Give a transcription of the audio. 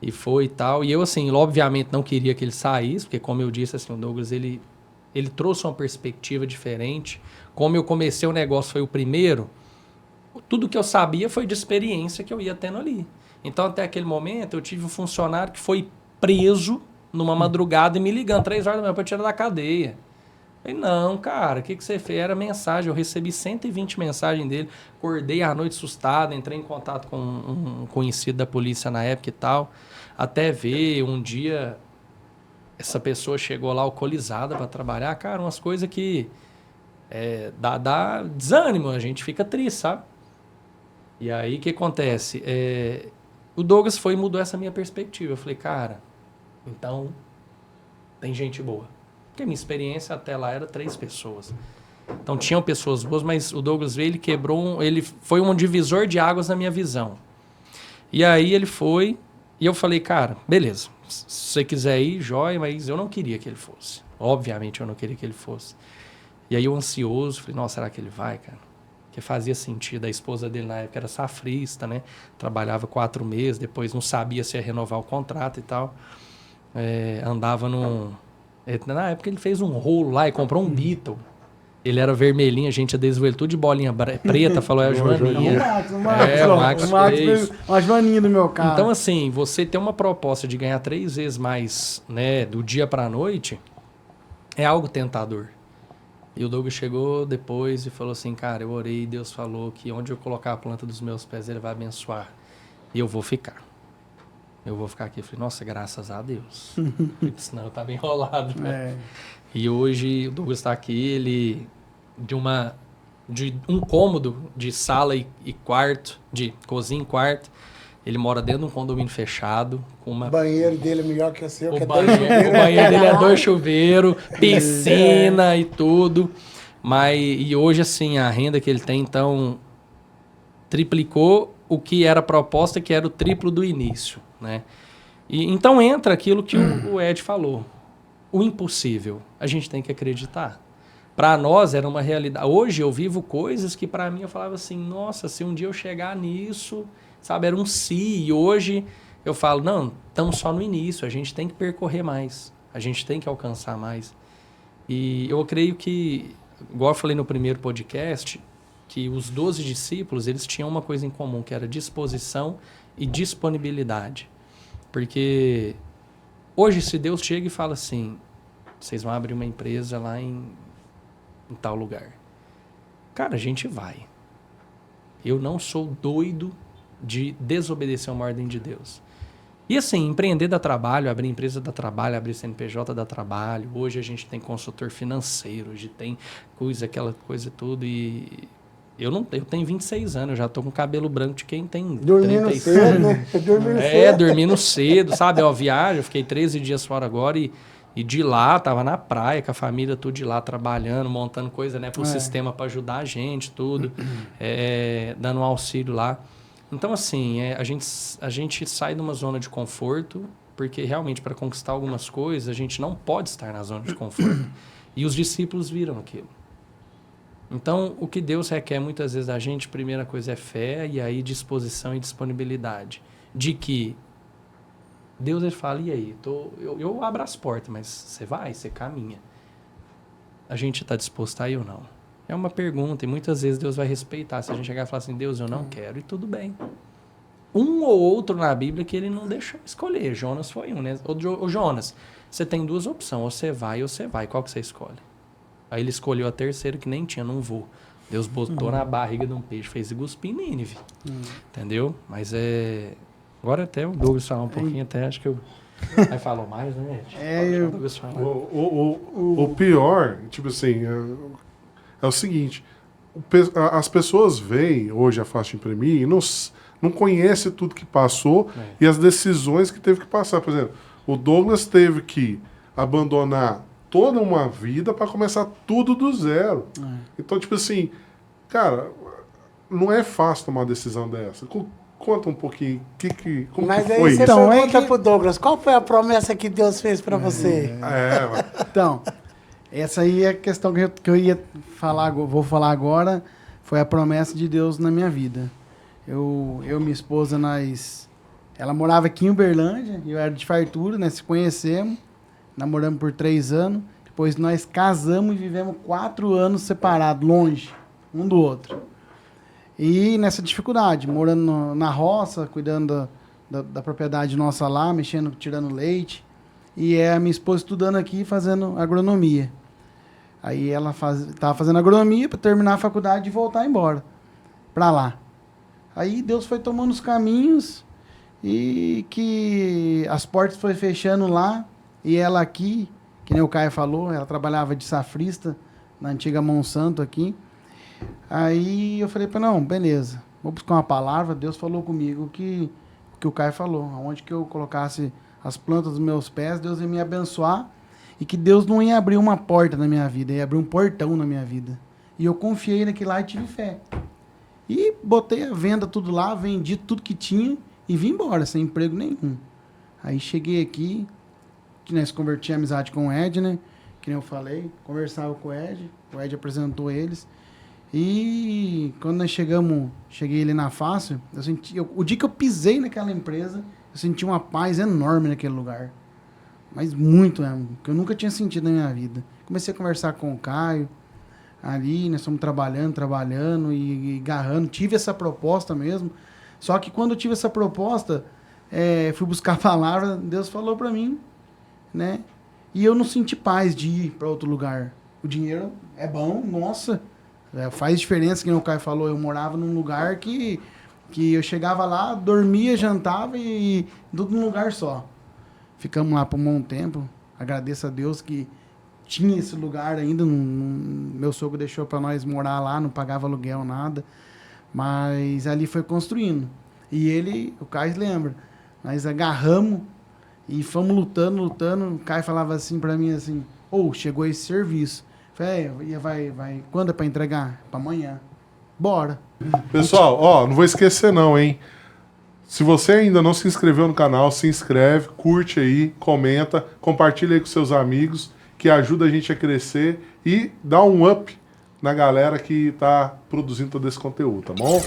E foi e tal. E eu, assim, obviamente não queria que ele saísse, porque como eu disse, assim, o Douglas, ele trouxe uma perspectiva diferente. Como eu comecei o negócio, foi o primeiro, tudo que eu sabia foi de experiência que eu ia tendo ali. Então, até aquele momento, eu tive um funcionário que foi preso numa madrugada e me ligando 3 horas da manhã para tirar da cadeia. Eu falei, não, cara, o que você fez? Era mensagem. Eu recebi 120 mensagens dele. Acordei à noite assustado, entrei em contato com um conhecido da polícia na época e tal. Até ver, um dia, essa pessoa chegou lá alcoolizada para trabalhar. Cara, umas coisas que dá desânimo, a gente fica triste, sabe? E aí, o que acontece? O Douglas foi e mudou essa minha perspectiva. Eu falei, cara, então tem gente boa. Porque a minha experiência até lá era 3 pessoas. Então tinham pessoas boas, mas o Douglas veio, ele quebrou, ele foi um divisor de águas na minha visão. E aí ele foi, e eu falei, cara, beleza, se você quiser ir, joia, mas eu não queria que ele fosse. Obviamente eu não queria que ele fosse. E aí eu ansioso, falei, nossa, será que ele vai, cara? Porque fazia sentido. A esposa dele na época era safrista, né? Trabalhava 4 meses, depois não sabia se ia renovar o contrato e tal. Andava num... Na época ele fez um rolo lá e comprou um Beetle. Ele era vermelhinho, a gente adesivou ele tudo de bolinha preta, falou, é a Joaninha. O Max fez uma Joaninha no meu carro. Então, assim, você ter uma proposta de ganhar 3 vezes mais, né, do dia pra noite, é algo tentador. E o Douglas chegou depois e falou assim, cara, eu orei e Deus falou que onde eu colocar a planta dos meus pés, ele vai abençoar. E eu vou ficar. Eu vou ficar aqui. Eu falei, nossa, graças a Deus. Senão eu tava enrolado, né? E hoje o Douglas está aqui, ele de um cômodo de sala e quarto, de cozinha e quarto. Ele mora dentro de um condomínio fechado. Com uma... O banheiro dele é melhor que o seu, o banheiro dele é 2 chuveiros, piscina e tudo. E hoje, assim, a renda que ele tem, então, triplicou o que era a proposta, que era o triplo do início, né? E, então entra aquilo que o Ed falou. O impossível. A gente tem que acreditar. Para nós era uma realidade. Hoje eu vivo coisas que para mim eu falava assim, nossa, se um dia eu chegar nisso, sabe, era um se. E hoje eu falo, não, estamos só no início, a gente tem que percorrer mais, a gente tem que alcançar mais. E eu creio que, igual eu falei no primeiro podcast, que os 12 discípulos, eles tinham uma coisa em comum, que era disposição e disponibilidade. Porque hoje, se Deus chega e fala assim, vocês vão abrir uma empresa lá em tal lugar. Cara, a gente vai. Eu não sou doido de desobedecer uma ordem de Deus. E assim, empreender dá trabalho, abrir empresa dá trabalho, abrir CNPJ dá trabalho. Hoje a gente tem consultor financeiro, hoje tem aquela coisa tudo. E eu tenho 26 anos, eu já tô com cabelo branco de quem tem dormindo 36. Cedo, né? Dormindo cedo. Dormindo cedo, sabe? Eu viagem, eu fiquei 13 dias fora agora e de lá, tava na praia, com a família tudo de lá, trabalhando, montando coisa, né, pro sistema para ajudar a gente, tudo, dando um auxílio lá. Então, assim, a gente sai de uma zona de conforto, porque realmente para conquistar algumas coisas, a gente não pode estar na zona de conforto. E os discípulos viram aquilo. Então, o que Deus requer muitas vezes da gente, primeira coisa é fé, e aí disposição e disponibilidade. De que Deus, ele fala, e aí? Eu abro as portas, mas você vai, você caminha. A gente está disposto a ir ou não? É uma pergunta, e muitas vezes Deus vai respeitar. Se a gente chegar e falar assim, Deus, eu não quero, e tudo bem. Um ou outro na Bíblia que ele não deixou escolher. Jonas foi um, né? Ô Jonas, você tem 2 opções, ou você vai ou você vai. Qual que você escolhe? Aí ele escolheu a terceira, que nem tinha, não vou. Deus botou na barriga de um peixe, fez cuspir em Nínive. Entendeu? Mas agora até o Douglas falar um pouquinho, até acho que eu... Aí falou mais, né, gente? O pior, tipo assim, é o seguinte, as pessoas veem hoje a Fácil Imprimir e não conhecem tudo que passou e as decisões que teve que passar. Por exemplo, o Douglas teve que abandonar toda uma vida para começar tudo do zero. Então, tipo assim, cara, não é fácil tomar uma decisão dessa. Conta um pouquinu como mas que aí foi você isso. pergunta pro Douglas, qual foi a promessa que Deus fez para você? Então, essa aí é a questão que eu ia falar, vou falar agora, foi a promessa de Deus na minha vida. Eu e minha esposa, nós Ela morava aqui em Uberlândia, eu era de Fartura, né? Se conhecemos, namoramos por 3 anos. Depois nós casamos e vivemos 4 anos separados, longe, um do outro. E nessa dificuldade, morando na roça, cuidando da propriedade nossa lá, mexendo, tirando leite. E a minha esposa estudando aqui, fazendo agronomia. Aí ela estava fazendo agronomia para terminar a faculdade e voltar embora para lá. Aí Deus foi tomando os caminhos e que as portas foi fechando lá e ela aqui, que nem o Caio falou, ela trabalhava de safrista na antiga Monsanto aqui. Aí eu falei para não, beleza, vou buscar uma palavra. Deus falou comigo que o Caio falou, aonde que eu colocasse as plantas dos meus pés, Deus ia me abençoar e que Deus não ia abrir uma porta na minha vida, ia abrir um portão na minha vida. E eu confiei naquilo lá e tive fé. E botei a venda tudo lá, vendi tudo que tinha e vim embora, sem emprego nenhum. Aí cheguei aqui, que nós converti a amizade com o Ed, né? Que nem eu falei, conversava com o Ed apresentou eles. E quando nós cheguei ali na Fácil, o dia que eu pisei naquela empresa, eu senti uma paz enorme naquele lugar. Mas muito mesmo, que eu nunca tinha sentido na minha vida. Comecei a conversar com o Caio, ali, nós estamos trabalhando e garrando. Tive essa proposta mesmo. Só que quando eu tive essa proposta, fui buscar a palavra, Deus falou para mim, né? E eu não senti paz de ir para outro lugar. O dinheiro é bom, nossa, faz diferença, que o Caio falou. Eu morava num lugar que eu chegava lá, dormia, jantava e tudo num lugar só. Ficamos lá por um bom tempo. Agradeço a Deus que tinha esse lugar ainda. Meu sogro deixou para nós morar lá, não pagava aluguel, nada. Mas ali foi construindo. E o Caio lembra, nós agarramos e fomos lutando. O Caio falava assim para mim, assim, chegou esse serviço. Falei, vai, quando é para entregar? Para amanhã. Bora. Pessoal, não vou esquecer não, hein? Se você ainda não se inscreveu no canal, se inscreve, curte aí, comenta, compartilha aí com seus amigos, que ajuda a gente a crescer e dá um up na galera que tá produzindo todo esse conteúdo, tá bom?